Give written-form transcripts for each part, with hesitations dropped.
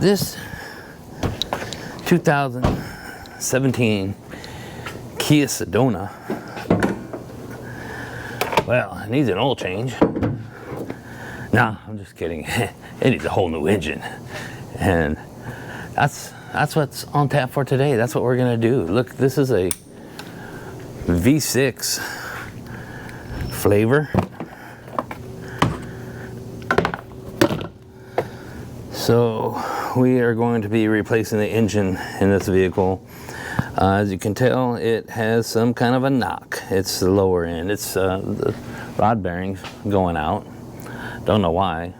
This 2017 Kia Sedona, well, it needs an oil change. No, I'm just kidding. It needs a whole new engine. And that's what's on tap for today. That's what we're gonna do. Look, this is a V6 flavor. So we are going to be replacing the engine in this vehicle. As you can tell, it has some kind of a knock. It's the lower end. It's the rod bearings going out. Don't know why.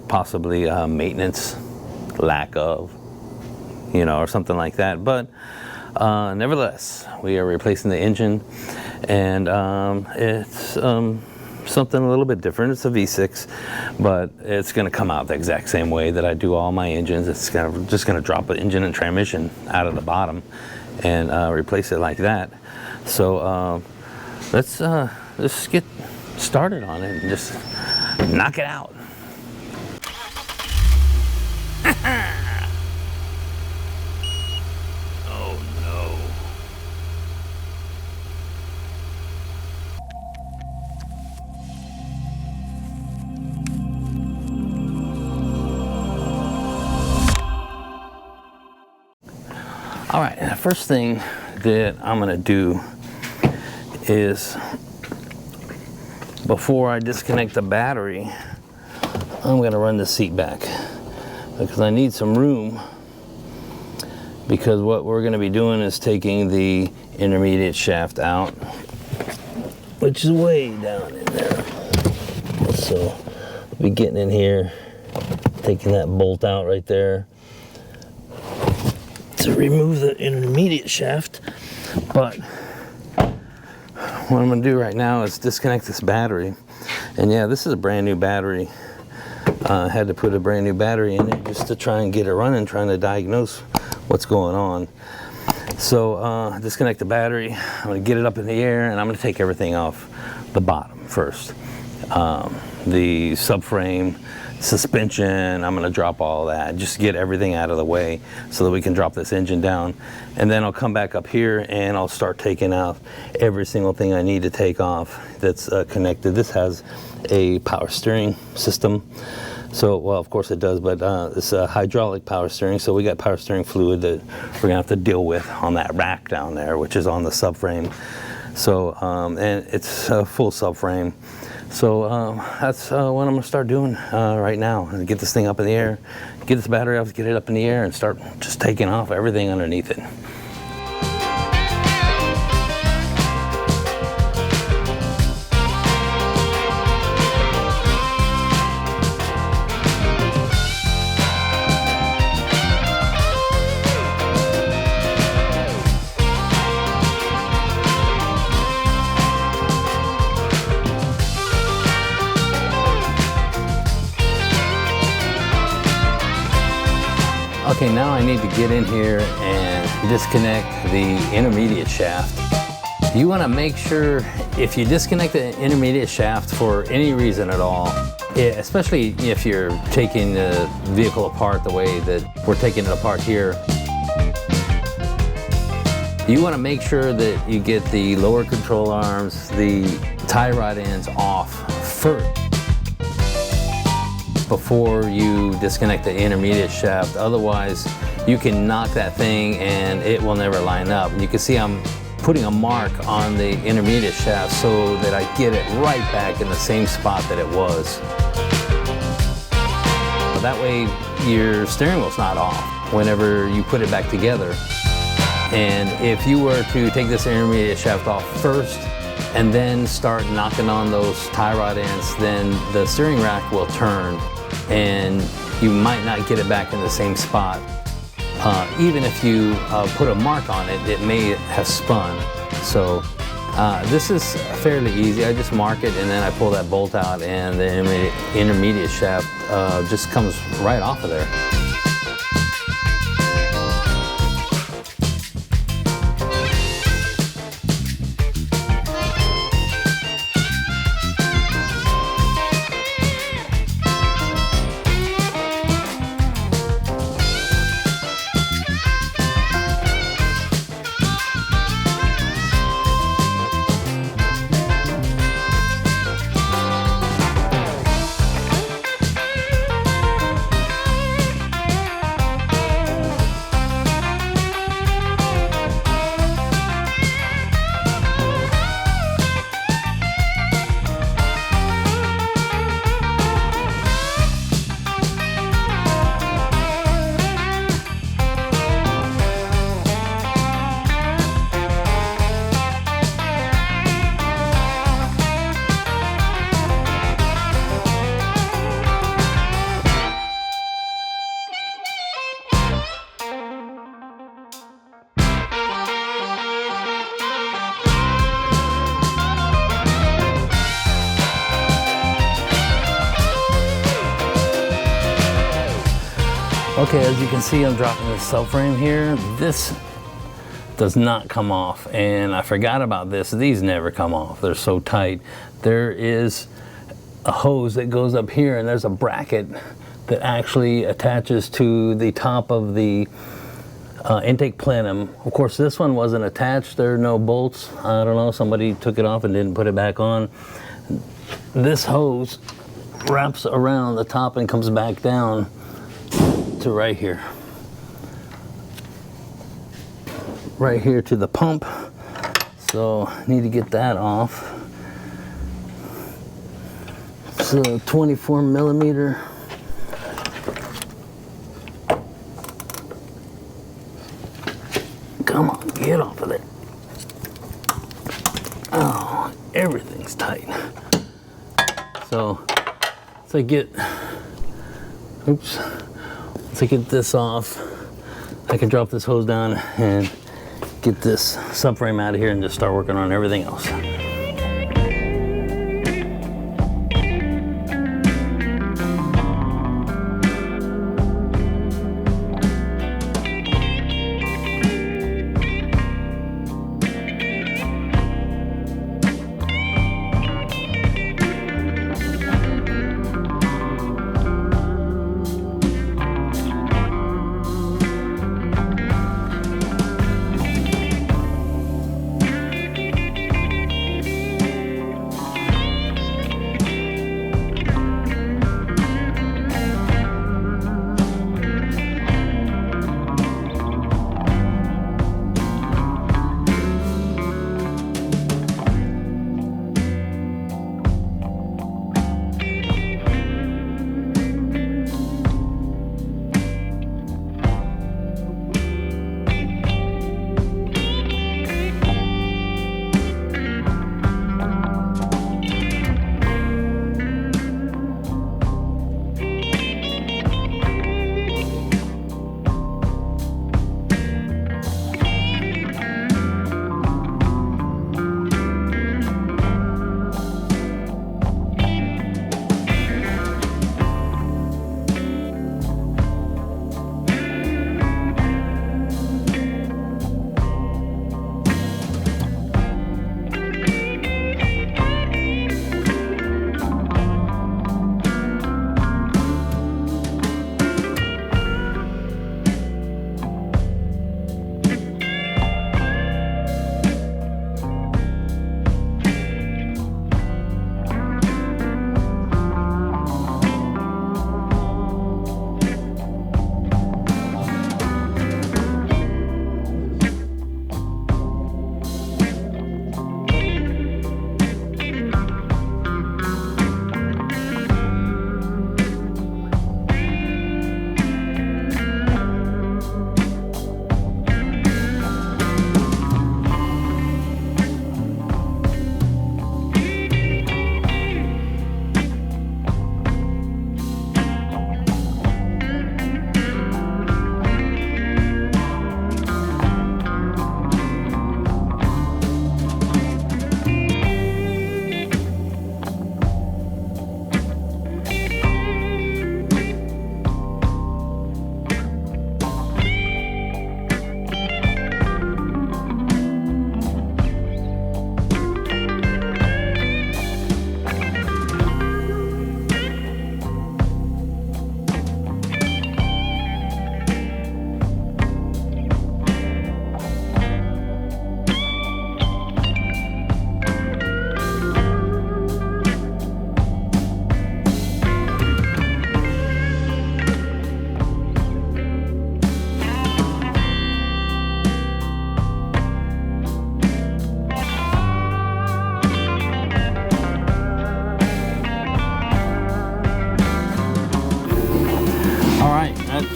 Possibly maintenance, lack of, or something like that. But nevertheless, we are replacing the engine, and it's something a little bit different. It's a V6, but it's going to come out the exact same way that I do all my engines. It's just going to drop the engine and transmission out of the bottom and replace it like that. So let's get started on it and just knock it out. Oh no. All right, the first thing that I'm gonna do is, before I disconnect the battery, I'm gonna run the seat back because I need some room, because what we're gonna be doing is taking the intermediate shaft out, which is way down in there. So I'll be getting in here, taking that bolt out right there to remove the intermediate shaft. But what I'm gonna do right now is disconnect this battery. And yeah, this is a brand new battery. I had to put a brand new battery in it just to try and get it running, trying to diagnose what's going on. So disconnect the battery. I'm gonna get it up in the air, and I'm gonna take everything off the bottom first. The subframe, suspension, I'm gonna drop all that, just get everything out of the way so that we can drop this engine down. And then I'll come back up here and I'll start taking out every single thing I need to take off that's connected. This has a power steering system. So, well, of course it does, but it's a hydraulic power steering. So we got power steering fluid that we're gonna have to deal with on that rack down there, which is on the subframe. So, and it's a full subframe. So that's what I'm gonna start doing right now. Get this thing up in the air, get this battery off, get it up in the air, and start just taking off everything underneath it. Okay, now I need to get in here and disconnect the intermediate shaft. You want to make sure, if you disconnect the intermediate shaft for any reason at all, especially if you're taking the vehicle apart the way that we're taking it apart here, you want to make sure that you get the lower control arms, the tie rod ends off first before you disconnect the intermediate shaft. Otherwise, you can knock that thing and it will never line up. And you can see I'm putting a mark on the intermediate shaft so that I get it right back in the same spot that it was. That way your steering wheel's not off whenever you put it back together. And if you were to take this intermediate shaft off first and then start knocking on those tie rod ends, then the steering rack will turn and you might not get it back in the same spot. Even if you put a mark on it, it may have spun. So this is fairly easy. I just mark it and then I pull that bolt out and the intermediate shaft just comes right off of there. Okay, as you can see, I'm dropping the subframe here. This does not come off, and I forgot about this. These never come off. They're so tight. There is a hose that goes up here, and there's a bracket that actually attaches to the top of the intake plenum. Of course, this one wasn't attached. There are no bolts. I don't know, somebody took it off and didn't put it back on. This hose wraps around the top and comes back down to right here. Right here to the pump. So I need to get that off. So 24 millimeter. Come on, get off of there. Oh, everything's tight. So once I get, oops, once I get this off, I can drop this hose down and get this subframe out of here and just start working on everything else.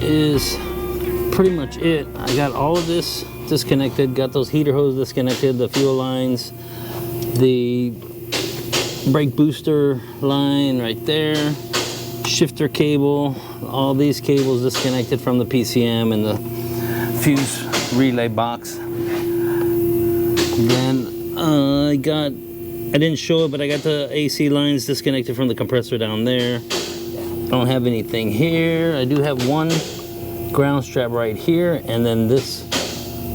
is pretty much it. I got all of this disconnected, got those heater hoses disconnected, the fuel lines, the brake booster line right there, shifter cable, all these cables disconnected from the PCM and the fuse relay box. Then I didn't show it, but I got the AC lines disconnected from the compressor down there. I don't have anything here. I do have one ground strap right here, and then this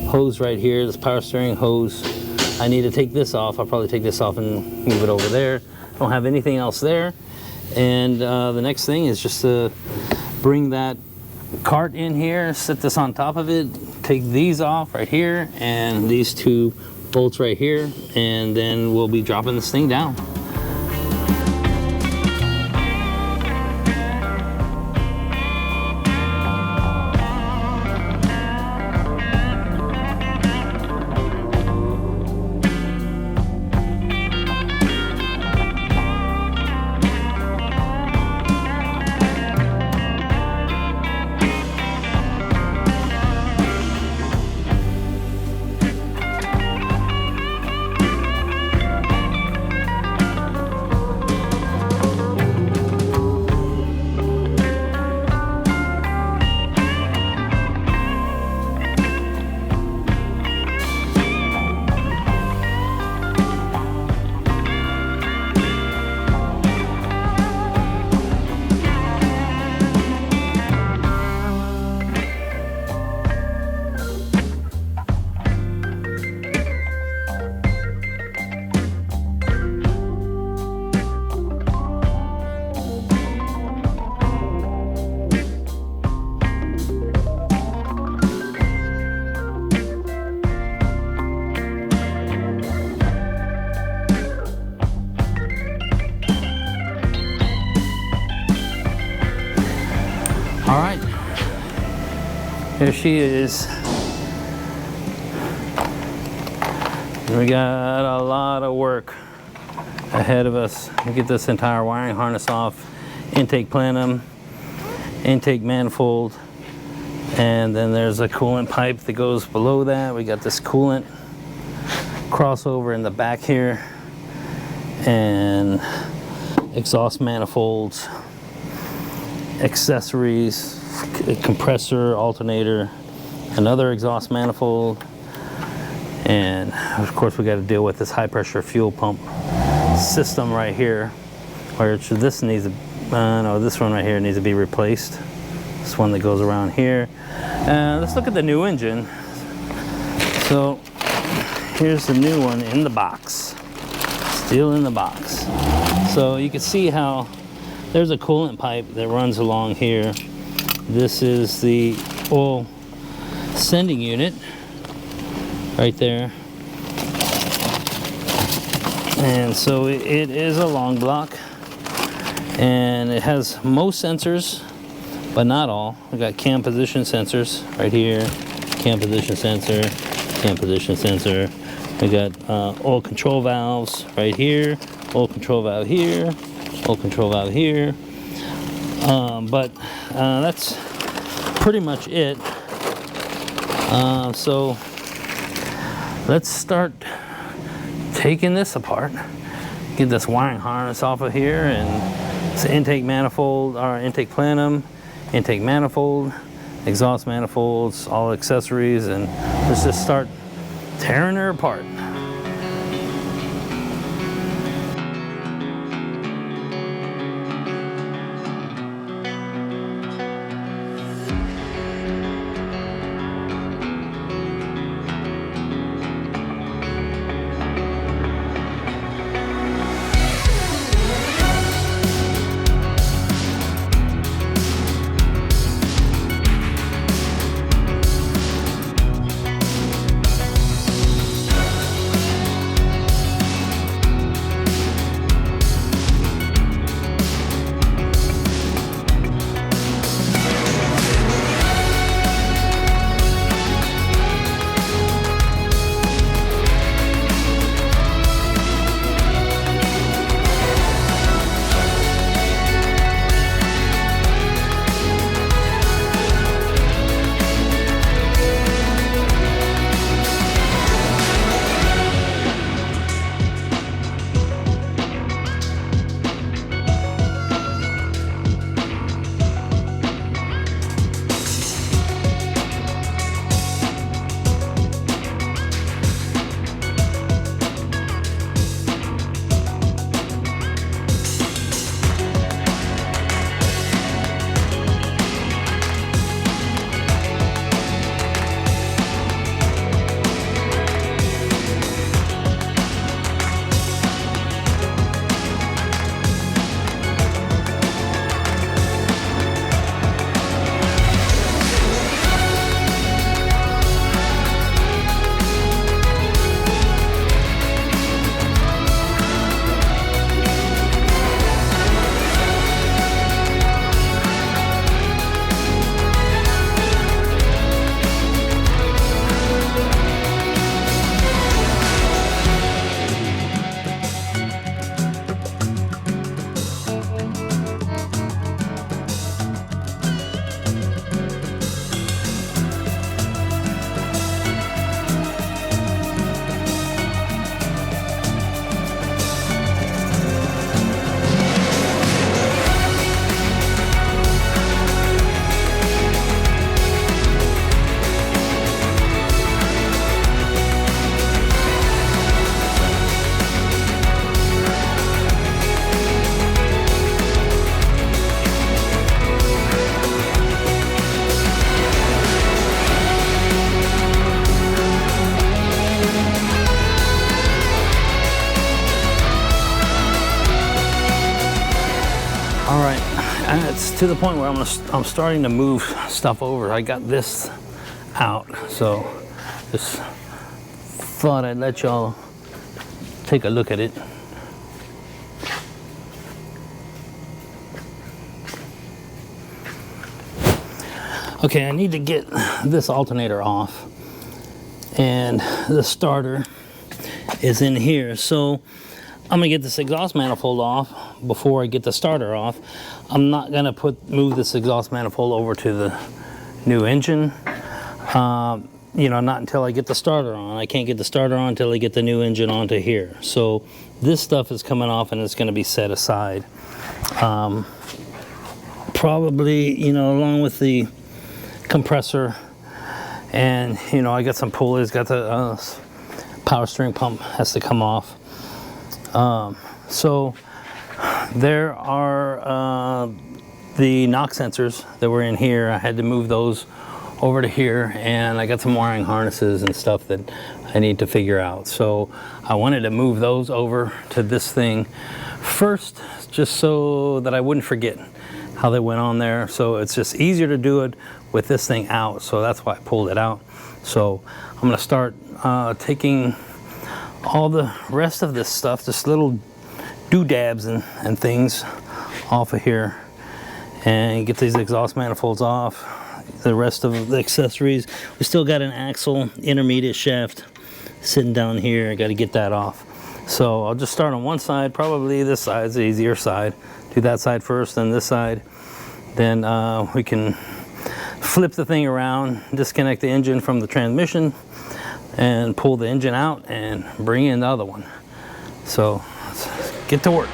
hose right here, this power steering hose. I need to take this off. I'll probably take this off and move it over there. Don't have anything else there. And the next thing is just to bring that cart in here, set this on top of it, take these off right here, and these two bolts right here, and then we'll be dropping this thing down. All right, here she is. We got a lot of work ahead of us to get this entire wiring harness off. Intake plenum, intake manifold, and then there's a coolant pipe that goes below that. We got this coolant crossover in the back here, and exhaust manifolds, accessories, compressor, alternator, another exhaust manifold, and of course we got to deal with this high pressure fuel pump system right here, where this needs to, no, this one right here needs to be replaced. This one that goes around here. Let's look at the new engine. So here's the new one in the box, still in the box. So you can see how there's a coolant pipe that runs along here. This is the oil sending unit right there. And so it is a long block, and it has most sensors, but not all. We got cam position sensors right here, cam position sensor, cam position sensor. We got oil control valves right here, oil control valve here, oil control valve here, but that's pretty much it. So let's start taking this apart, get this wiring harness off of here, and it's intake manifold, or intake plenum, intake manifold, exhaust manifolds, all accessories, and let's just start tearing her apart. All right, and it's to the point where I'm starting to move stuff over. I got this out, so just thought I'd let y'all take a look at it. Okay, I need to get this alternator off, and the starter is in here. So I'm gonna get this exhaust manifold off before I get the starter off. I'm not gonna move this exhaust manifold over to the new engine. You know, not until I get the starter on. I can't get the starter on until I get the new engine onto here. So this stuff is coming off and it's gonna be set aside. Probably, you know, along with the compressor, and you know, I got some pulleys, got the power steering pump has to come off. So there are the knock sensors that were in here. I had to move those over to here, and I got some wiring harnesses and stuff that I need to figure out. So I wanted to move those over to this thing first, just so that I wouldn't forget how they went on there. So it's just easier to do it with this thing out, so that's why I pulled it out. So I'm gonna start taking all the rest of this stuff, just little doodabs and things off of here, and get these exhaust manifolds off, the rest of the accessories. We still got an axle intermediate shaft sitting down here. I got to get that off. So I'll just start on one side. Probably this side's the easier side. Do that side first, then this side. Then we can flip the thing around, disconnect the engine from the transmission, and pull the engine out and bring in the other one. So let's get to work.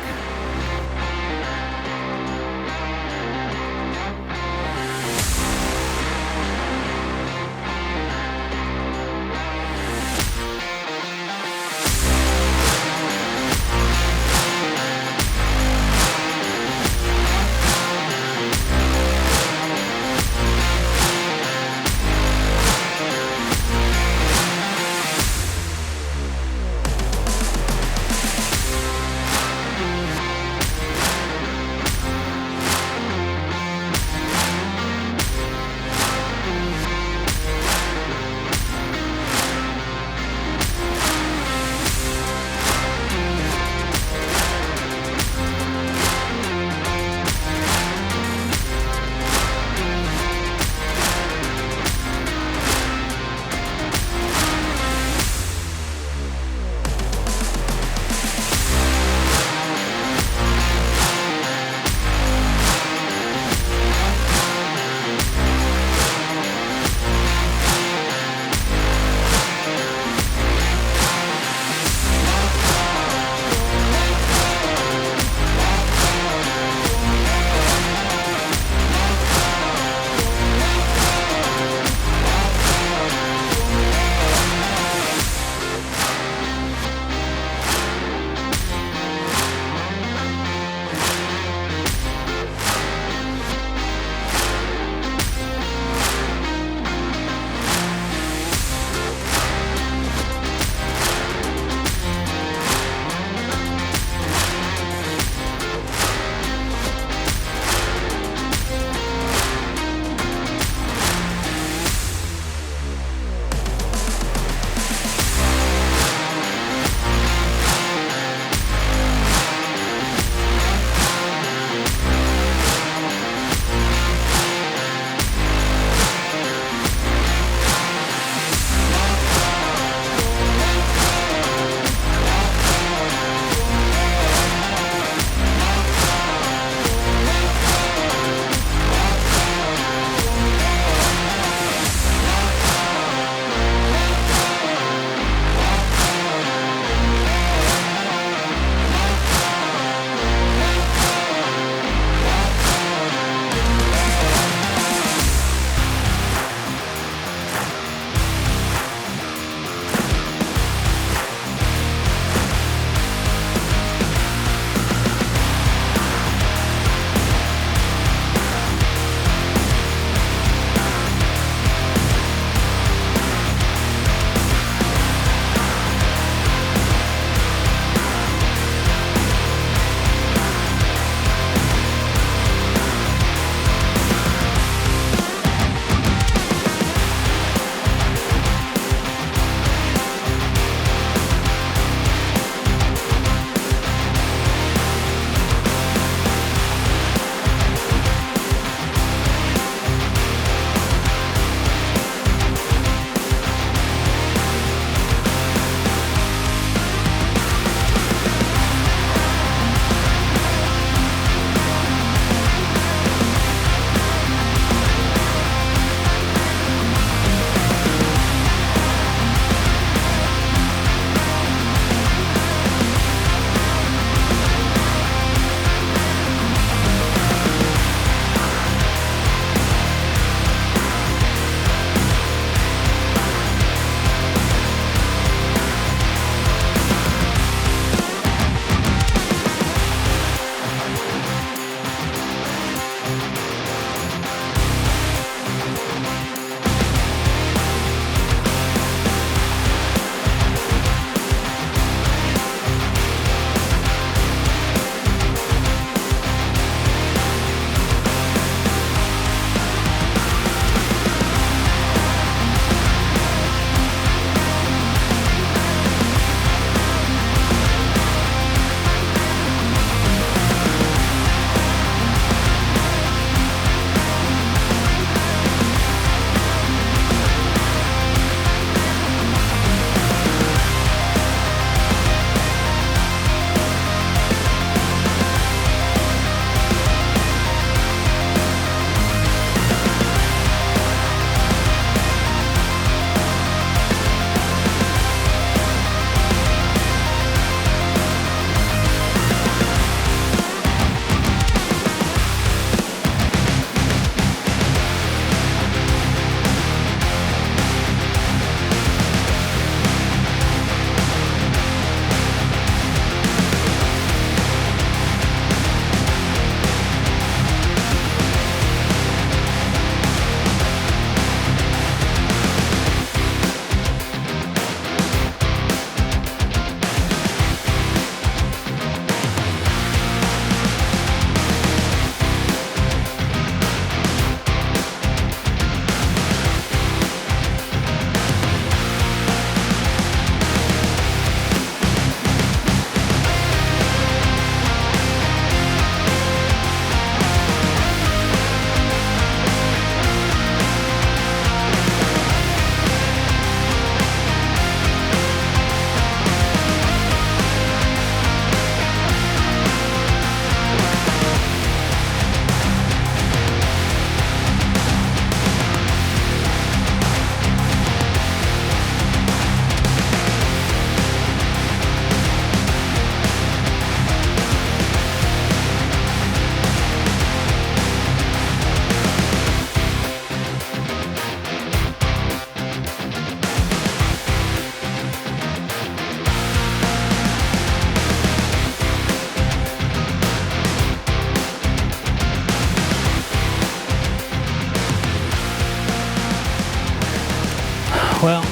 Well,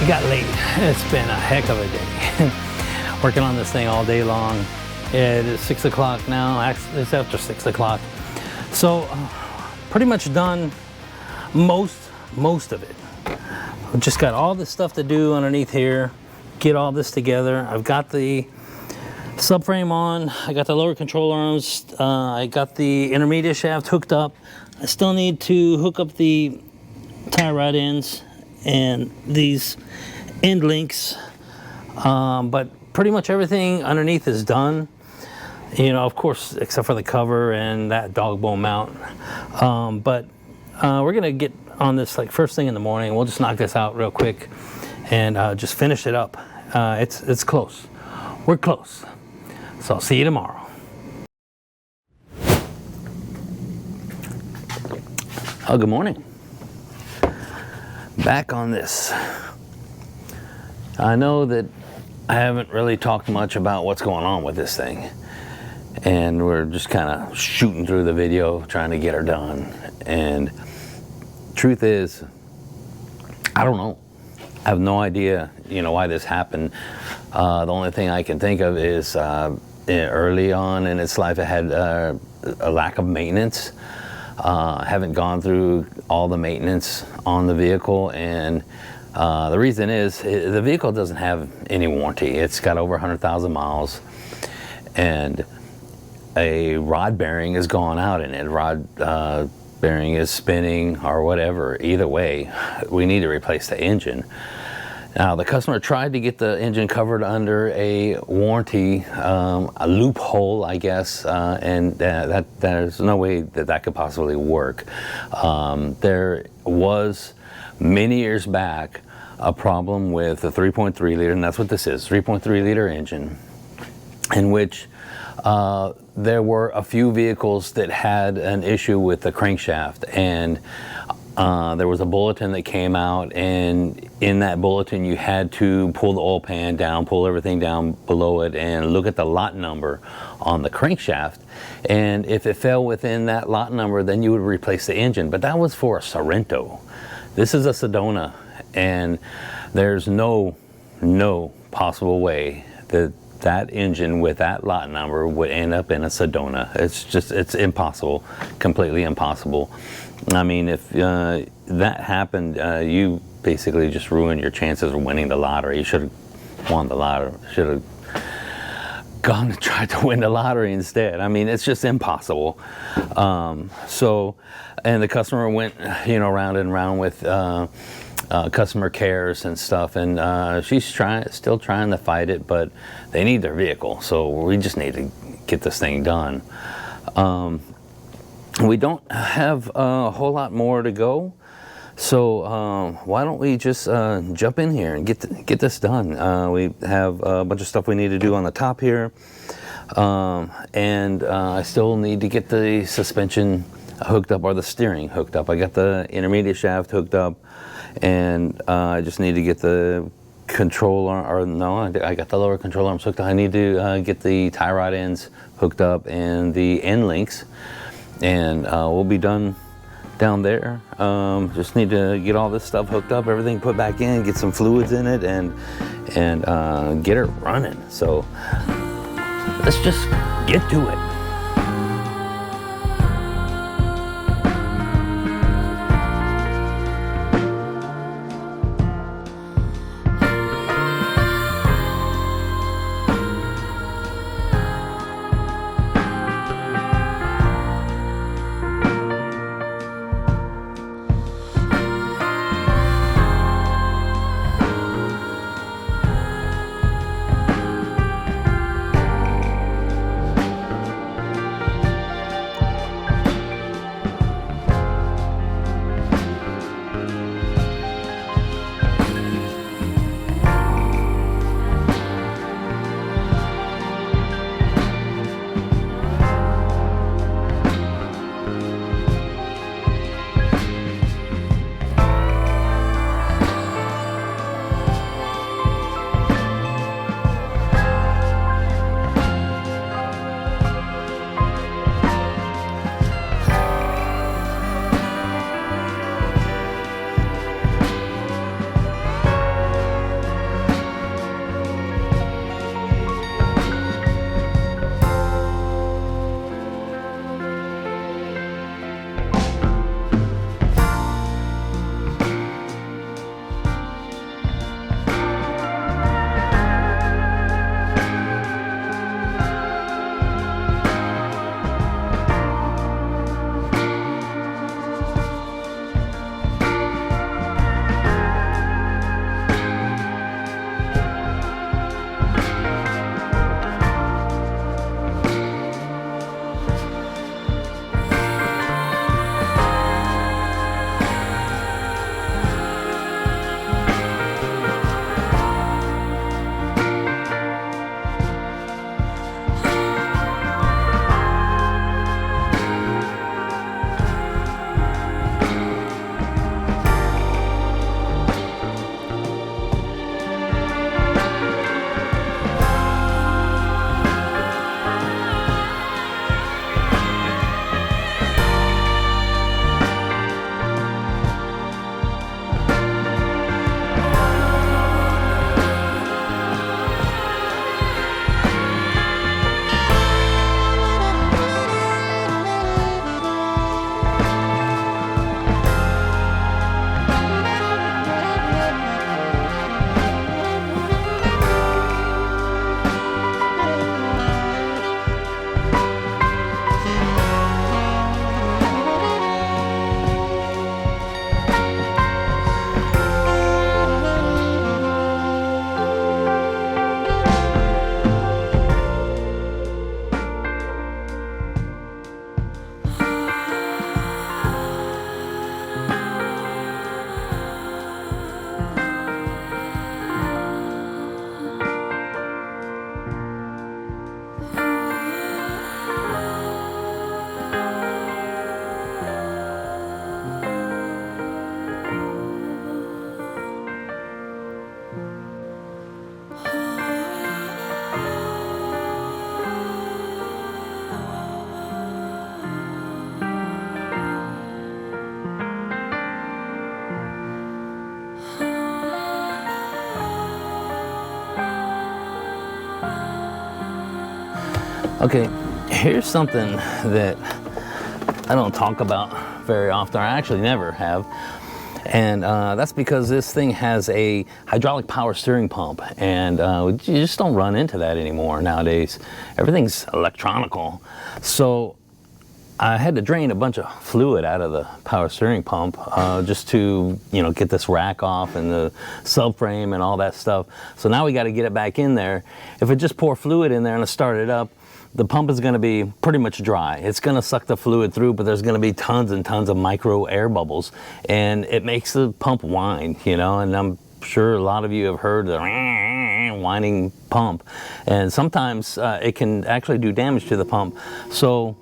it got late. It's been a heck of a day. Working on this thing all day long. It is 6 o'clock now. Actually, it's after 6 o'clock. So, pretty much done most of it. I've just got all this stuff to do underneath here. Get all this together. I've got the subframe on. I got the lower control arms. I got the intermediate shaft hooked up. I still need to hook up the tie rod ends and these end links, but pretty much everything underneath is done, you know, of course, except for the cover and that dog bone mount. But we're gonna get on this like first thing in the morning. We'll just knock this out real quick and just finish it up. It's close. We're close. So I'll see you tomorrow. Oh, good morning. Back on this. I know that I haven't really talked much about what's going on with this thing, and we're just kind of shooting through the video trying to get her done. And truth is, I don't know. I have no idea, you know, why this happened. The only thing I can think of is early on in its life, it had a lack of maintenance. I haven't gone through all the maintenance on the vehicle, and the reason is the vehicle doesn't have any warranty. It's got over 100,000 miles, and a rod bearing has gone out in it. Rod bearing is spinning or whatever. Either way, we need to replace the engine. Now, the customer tried to get the engine covered under a warranty, a loophole, I guess, and there's no way that could possibly work. There was, many years back, a problem with a 3.3 liter, and that's what this is, 3.3 liter engine, in which there were a few vehicles that had an issue with the crankshaft, and there was a bulletin that came out, and in that bulletin you had to pull the oil pan down, pull everything down below it, and look at the lot number on the crankshaft, and if it fell within that lot number, then you would replace the engine. But that was for a Sorento. This is a Sedona, and there's no possible way that that engine with that lot number would end up in a Sedona. It's impossible, completely impossible. I mean, if that happened, you basically just ruined your chances of winning the lottery. You should have won the lottery. Should have gone and tried to win the lottery instead. I mean, it's just impossible. So, and the customer went, you know, round and round with customer cares and stuff, and she's still trying to fight it, but they need their vehicle, so we just need to get this thing done. We don't have a whole lot more to go, so why don't we just jump in here and get this done. We have a bunch of stuff we need to do on the top here, and I still need to get the suspension hooked up, or the steering hooked up. I got the intermediate shaft hooked up, and I just need to get the control arm, or no, I got the lower control arms hooked up. I need to get the tie rod ends hooked up and the end links, and we'll be done down there. Just need to get all this stuff hooked up, everything put back in, get some fluids in it, and get it running. So let's just get to it. Okay, here's something that I don't talk about very often. I actually never have. And that's because this thing has a hydraulic power steering pump, and you just don't run into that anymore nowadays. Everything's electronical. So I had to drain a bunch of fluid out of the power steering pump just to, you know, get this rack off and the subframe and all that stuff. So now we got to get it back in there. If I just pour fluid in there and I start it up, the pump is going to be pretty much dry. It's going to suck the fluid through, but there's going to be tons and tons of micro air bubbles, and it makes the pump whine, you know, and I'm sure a lot of you have heard the whining pump, and sometimes it can actually do damage to the pump. So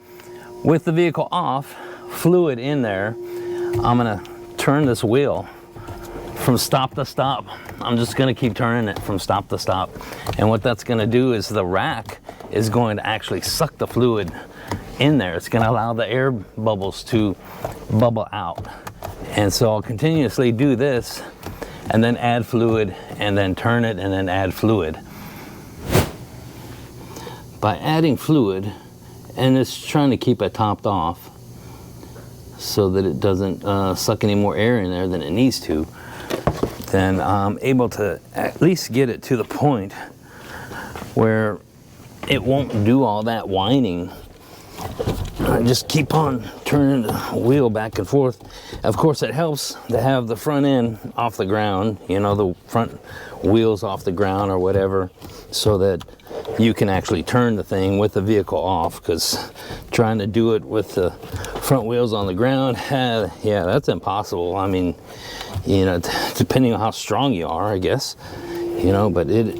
with the vehicle off, fluid in there, I'm going to turn this wheel from stop to stop. I'm just going to keep turning it from stop to stop, and what that's going to do is the rack is going to actually suck the fluid in there. It's going to allow the air bubbles to bubble out. And so I'll continuously do this and then add fluid and then turn it and then add fluid. By adding fluid, and it's trying to keep it topped off so that it doesn't suck any more air in there than it needs to, then I'm able to at least get it to the point where it won't do all that whining. I just keep on turning the wheel back and forth. Of course, it helps to have the front end off the ground, you know, the front wheels off the ground or whatever, so that you can actually turn the thing with the vehicle off, because trying to do it with the front wheels on the ground, yeah, that's impossible. I mean, you know, depending on how strong you are, I guess, you know, but it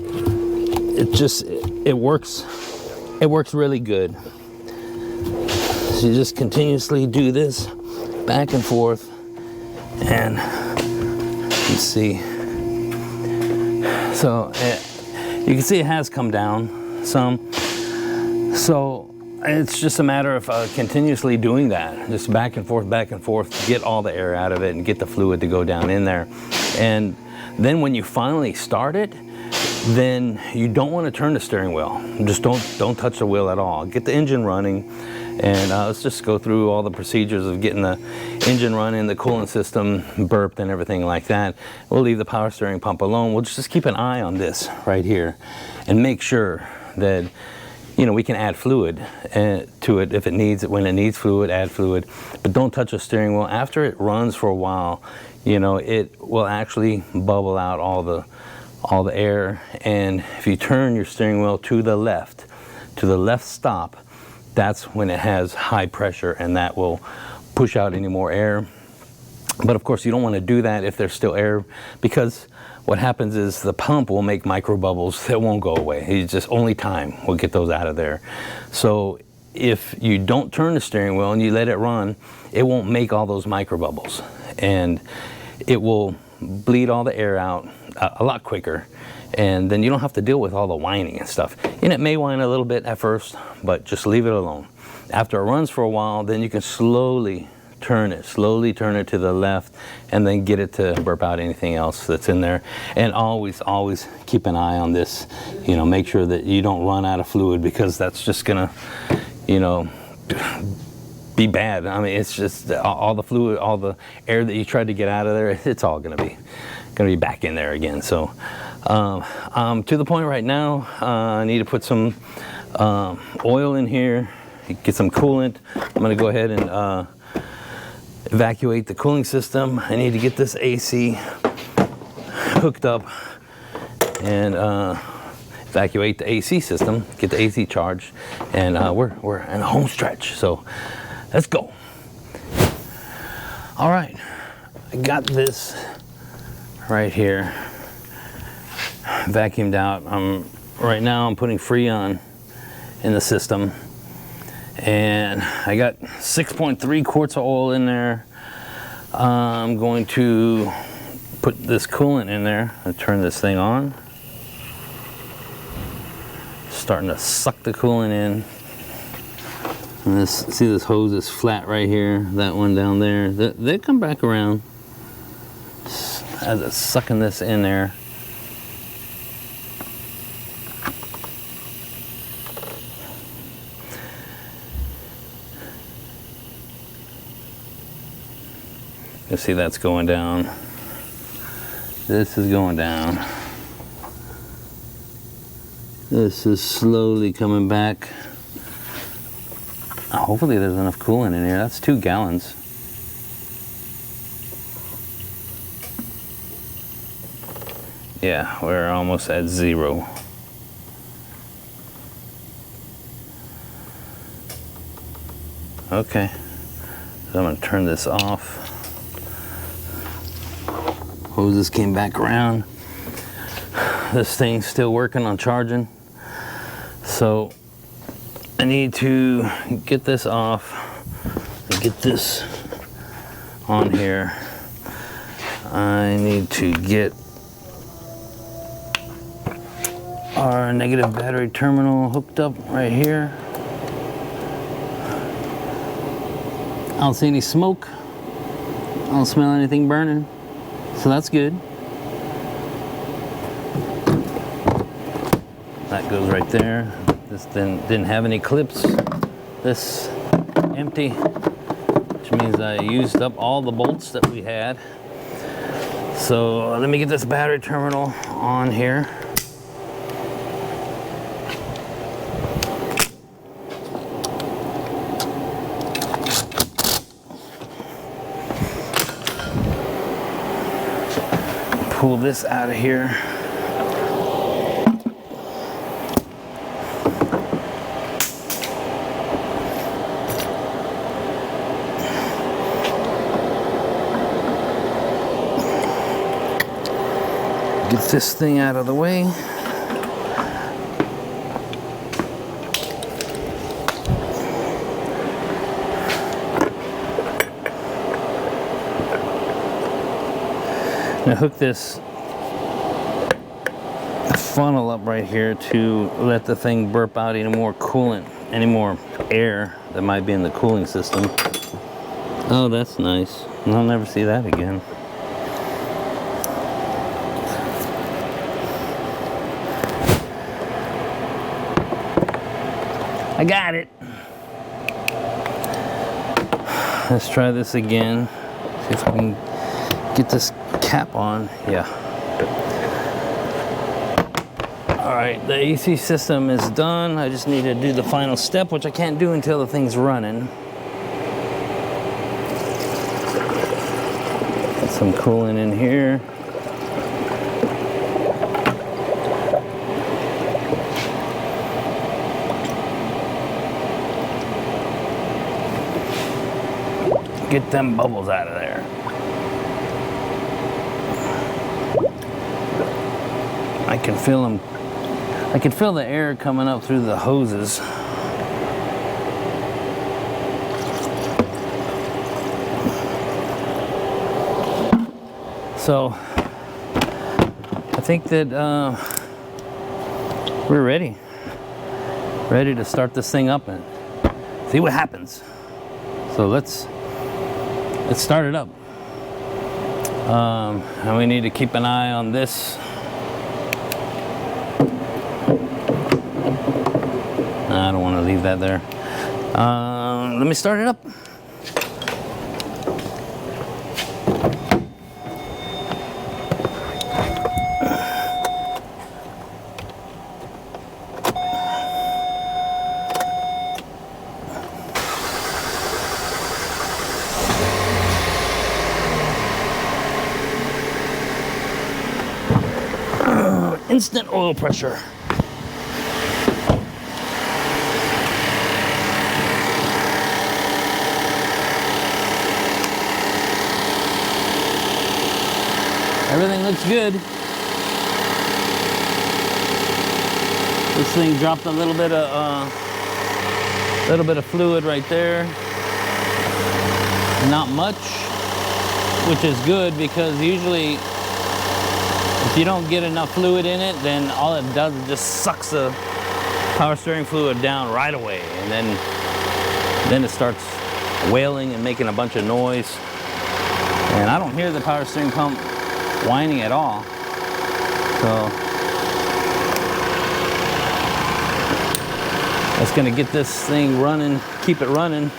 works really good. So you just continuously do this back and forth, and you see, so you can see it has come down some. So it's just a matter of continuously doing that, just back and forth to get all the air out of it and get the fluid to go down in there. And then when you finally start it, then you don't want to turn the steering wheel. Just don't touch the wheel at all. Get the engine running, and let's just go through all the procedures of getting the engine running, the coolant system burped and everything like that. We'll leave the power steering pump alone. We'll just keep an eye on this right here and make sure that, you know, we can add fluid to it if it needs it. When it needs fluid, add fluid, but don't touch the steering wheel. After it runs for a while, you know, it will actually bubble out all the air. And if you turn your steering wheel to the left stop, that's when it has high pressure, and that will push out any more air. But of course, you don't want to do that if there's still air, because what happens is the pump will make micro bubbles that won't go away. It's just only time will get those out of there. So if you don't turn the steering wheel and you let it run, it won't make all those micro bubbles, and it will bleed all the air out a lot quicker, and then you don't have to deal with all the whining and stuff. And it may whine a little bit at first, but just leave it alone. After it runs for a while, then you can slowly turn it to the left, and then get it to burp out anything else that's in there. And always keep an eye on this, you know, make sure that you don't run out of fluid, because that's just gonna, you know, be bad. I mean, it's just all the fluid, all the air that you tried to get out of there, it's all gonna be back in there again. So I'm to the point right now, I need to put some oil in here, get some coolant. I'm gonna go ahead and evacuate the cooling system. I need to get this AC hooked up and evacuate the AC system, get the AC charged, and we're in a home stretch, so let's go. All right, I got this right here vacuumed out. Right now I'm putting Freon in the system, and I got 6.3 quarts of oil in there. I'm going to put this coolant in there and turn this thing on. Starting to suck the coolant in. And see this hose is flat right here, that one down there. They come back around as it's sucking this in there. You see that's going down. This is going down. This is slowly coming back. Hopefully there's enough coolant in here. That's 2 gallons. Yeah, we're almost at 0. Okay, so I'm gonna turn this off. Hoses came back around. This thing's still working on charging. So I need to get this off and get this on here. I need to get our negative battery terminal hooked up right here. I don't see any smoke. I don't smell anything burning. So that's good. That goes right there. This didn't have any clips. This empty, which means I used up all the bolts that we had. So let me get this battery terminal on here. Pull this out of here. Get this thing out of the way. Now hook this funnel up right here to let the thing burp out any more coolant, any more air that might be in the cooling system. Oh, that's nice. I'll never see that again. I got it. Let's try this again. See if I can get this cap on. Yeah. All right, the AC system is done. I just need to do the final step, which I can't do until the thing's running. Get some coolant in here. Get them bubbles out of there. I can feel them. I can feel the air coming up through the hoses. So I think that we're ready to start this thing up and see what happens. So let's start it up. And we need to keep an eye on this. I don't want to leave that there. Let me start it up. Instant oil pressure. Everything looks good. This thing dropped a little bit of fluid right there. Not much, which is good because usually if you don't get enough fluid in it, then all it does is just sucks the power steering fluid down right away, and then it starts wailing and making a bunch of noise. And I don't hear the power steering pump whining at all. So that's gonna get this thing running, keep it running,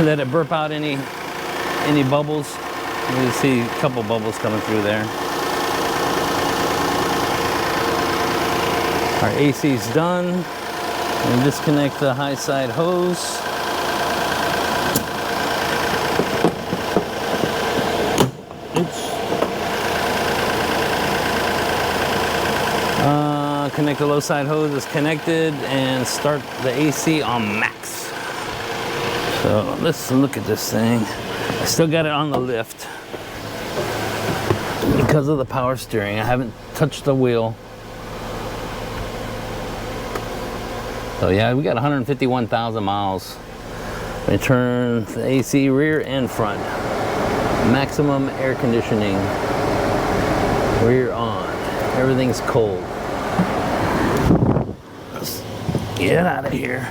let it burp out any any bubbles. You can see a couple bubbles coming through there. Our AC's done. And disconnect the high side hose. Connect the low side hose is connected and start the AC on max. So let's look at this thing. I still got it on the lift because of the power steering. I haven't touched the wheel. So yeah, we got 151,000 miles. We turn the AC rear and front. Maximum air conditioning. Rear on. Everything's cold. Let's get out of here.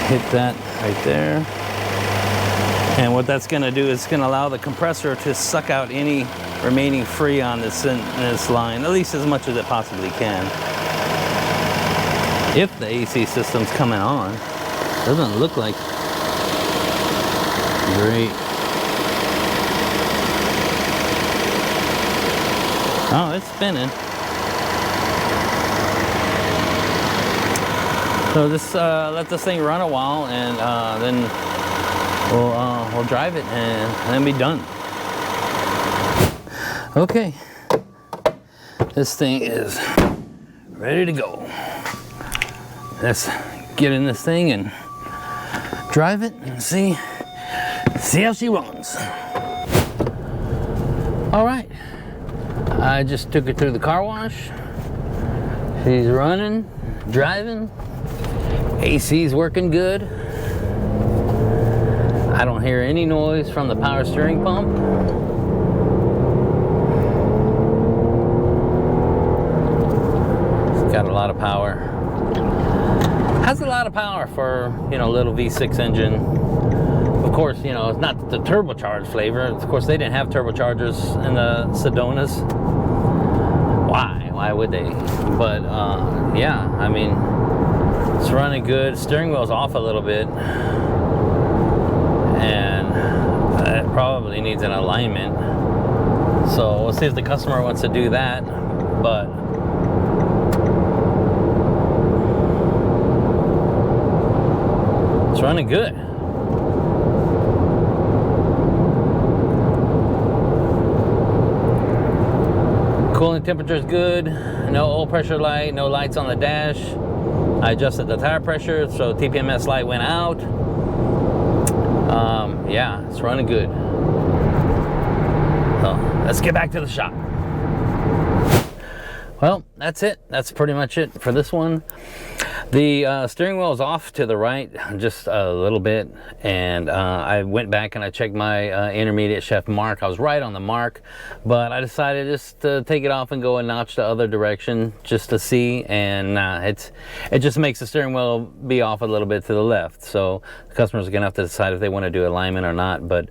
Hit that right there. And what that's going to do is going to allow the compressor to suck out any remaining freon that's in this line, at least as much as it possibly can. If the AC system's coming on, doesn't look like great. Oh, it's spinning. So just let this thing run a while, and then we'll drive it and then be done. Okay, this thing is ready to go. Let's get in this thing and drive it and see how she runs. All right, I just took her through the car wash. She's running, driving. AC's working good. I don't hear any noise from the power steering pump. It's got a lot of power. Has a lot of power for, you know, little V6 engine. Of course, you know, it's not the turbocharged flavor. Of course, they didn't have turbochargers in the Sedonas. Why would they? But yeah, I mean, it's running good. Steering wheel's off a little bit, and it probably needs an alignment. So we'll see if the customer wants to do that. But it's running good. Cooling temperature is good. No oil pressure light, no lights on the dash. I adjusted the tire pressure, so TPMS light went out. Yeah, it's running good. So let's get back to the shop. Well, that's it. That's pretty much it for this one. The steering wheel is off to the right just a little bit, and I went back and I checked my intermediate shaft mark. I was right on the mark, but I decided just to take it off and go a notch the other direction just to see, and it just makes the steering wheel be off a little bit to the left. So the customers are gonna have to decide if they want to do alignment or not, but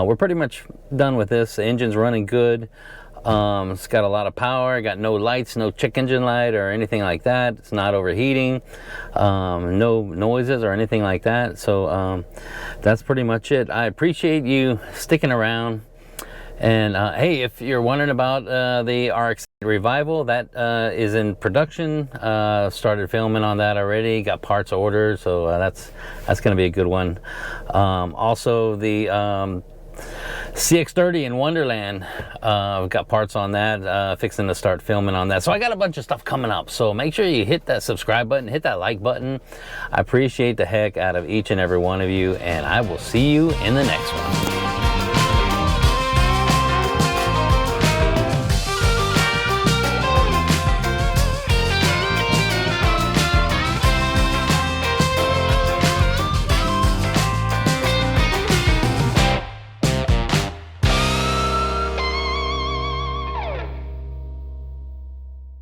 we're pretty much done with this. The engine's running good. It's got a lot of power, got no lights, no check engine light or anything like that. It's not overheating, no noises or anything like that. So that's pretty much it. I appreciate you sticking around. And hey, if you're wondering about the RX Revival, that is in production. Started filming on that already, got parts ordered, so that's going to be a good one. Also the CX-30 in Wonderland, we've got parts on that, fixing to start filming on that. So I got a bunch of stuff coming up, so make sure you hit that subscribe button, hit that like button. I appreciate the heck out of each and every one of you, and I will see you in the next one.